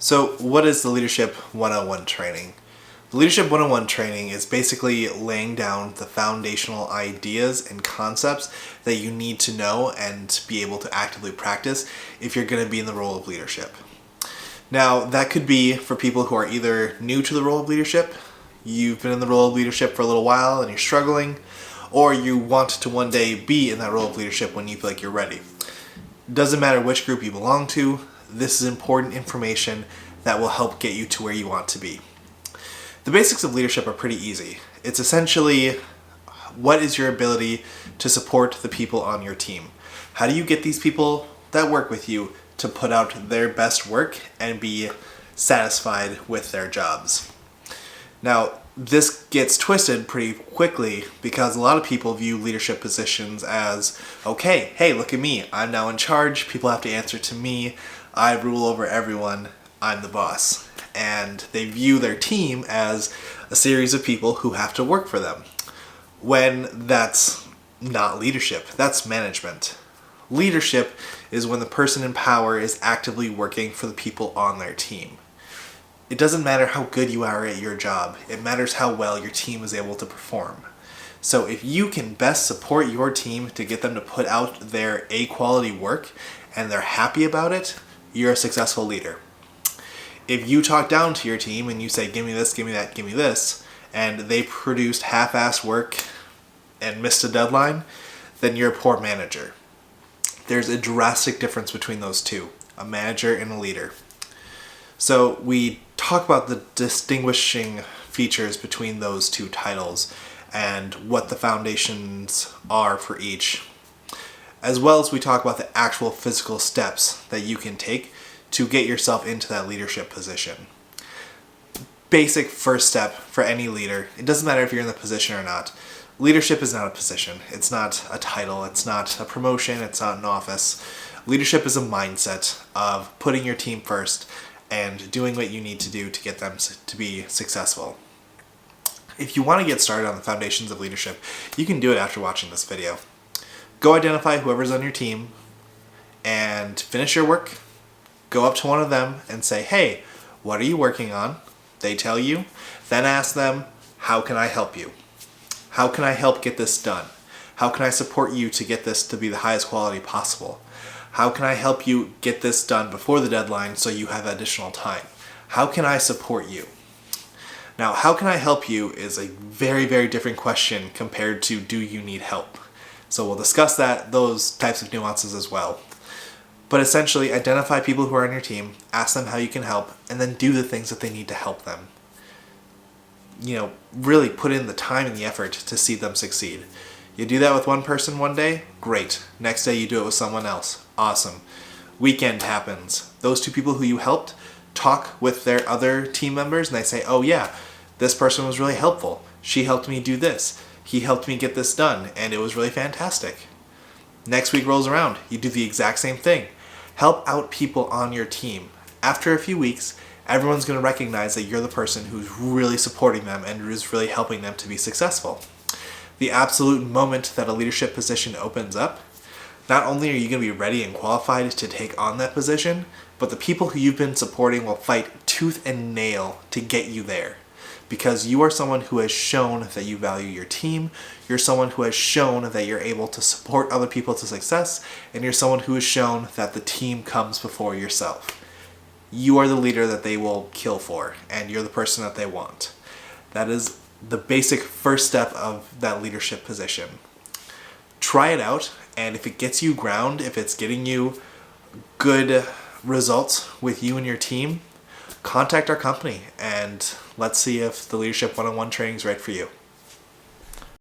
So what is the Leadership 101 training? The Leadership 101 training is basically laying down the foundational ideas and concepts that you need to know and be able to actively practice if you're going to be in the role of leadership. Now, that could be for people who are either new to the role of leadership, you've been in the role of leadership for a little while and you're struggling, or you want to one day be in that role of leadership when you feel like you're ready. Doesn't matter which group you belong to, this is important information that will help get you to where you want to be. The basics of leadership are pretty easy. It's essentially, what is your ability to support the people on your team? How do you get these people that work with you to put out their best work and be satisfied with their jobs? Now, this gets twisted pretty quickly because a lot of people view leadership positions as, okay, hey, look at me, I'm now in charge, people have to answer to me, I rule over everyone, I'm the boss. And they view their team as a series of people who have to work for them, when that's not leadership, that's management. Leadership is when the person in power is actively working for the people on their team. It doesn't matter how good you are at your job, it matters how well your team is able to perform. So if you can best support your team to get them to put out their A-quality work and they're happy about it, you're a successful leader. If you talk down to your team and you say, give me this, give me that, give me this, and they produced half-assed work and missed a deadline, then you're a poor manager. There's a drastic difference between those two, a manager and a leader. So we talk about the distinguishing features between those two titles and what the foundations are for each, as well as we talk about the actual physical steps that you can take to get yourself into that leadership position. Basic first step for any leader, it doesn't matter if you're in the position or not. Leadership is not a position, it's not a title, it's not a promotion, it's not an office. Leadership is a mindset of putting your team first and doing what you need to do to get them to be successful. If you want to get started on the foundations of leadership, you can do it after watching this video. Go identify whoever's on your team and finish your work. Go up to one of them and say, hey, what are you working on? They tell you. Then ask them, how can I help you? How can I help get this done? How can I support you to get this to be the highest quality possible? How can I help you get this done before the deadline so you have additional time? How can I support you? Now, how can I help you is a very, very different question compared to do you need help? So we'll discuss those types of nuances as well. But essentially, identify people who are on your team, ask them how you can help, and then do the things that they need to help them. Really put in the time and the effort to see them succeed. You do that with one person one day, great. Next day you do it with someone else, awesome. Weekend happens. Those two people who you helped talk with their other team members and they say, oh yeah, this person was really helpful. She helped me do this. He helped me get this done, and it was really fantastic. Next week rolls around, you do the exact same thing. Help out people on your team. After a few weeks, everyone's going to recognize that you're the person who's really supporting them and who's really helping them to be successful. The absolute moment that a leadership position opens up, not only are you going to be ready and qualified to take on that position, but the people who you've been supporting will fight tooth and nail to get you there. Because you are someone who has shown that you value your team, you're someone who has shown that you're able to support other people to success, and you're someone who has shown that the team comes before yourself. You are the leader that they will kill for, and you're the person that they want. That is the basic first step of that leadership position. Try it out, and if it gets you ground, if it's getting you good results with you and your team, contact our company and let's see if the Leadership 101 training is right for you.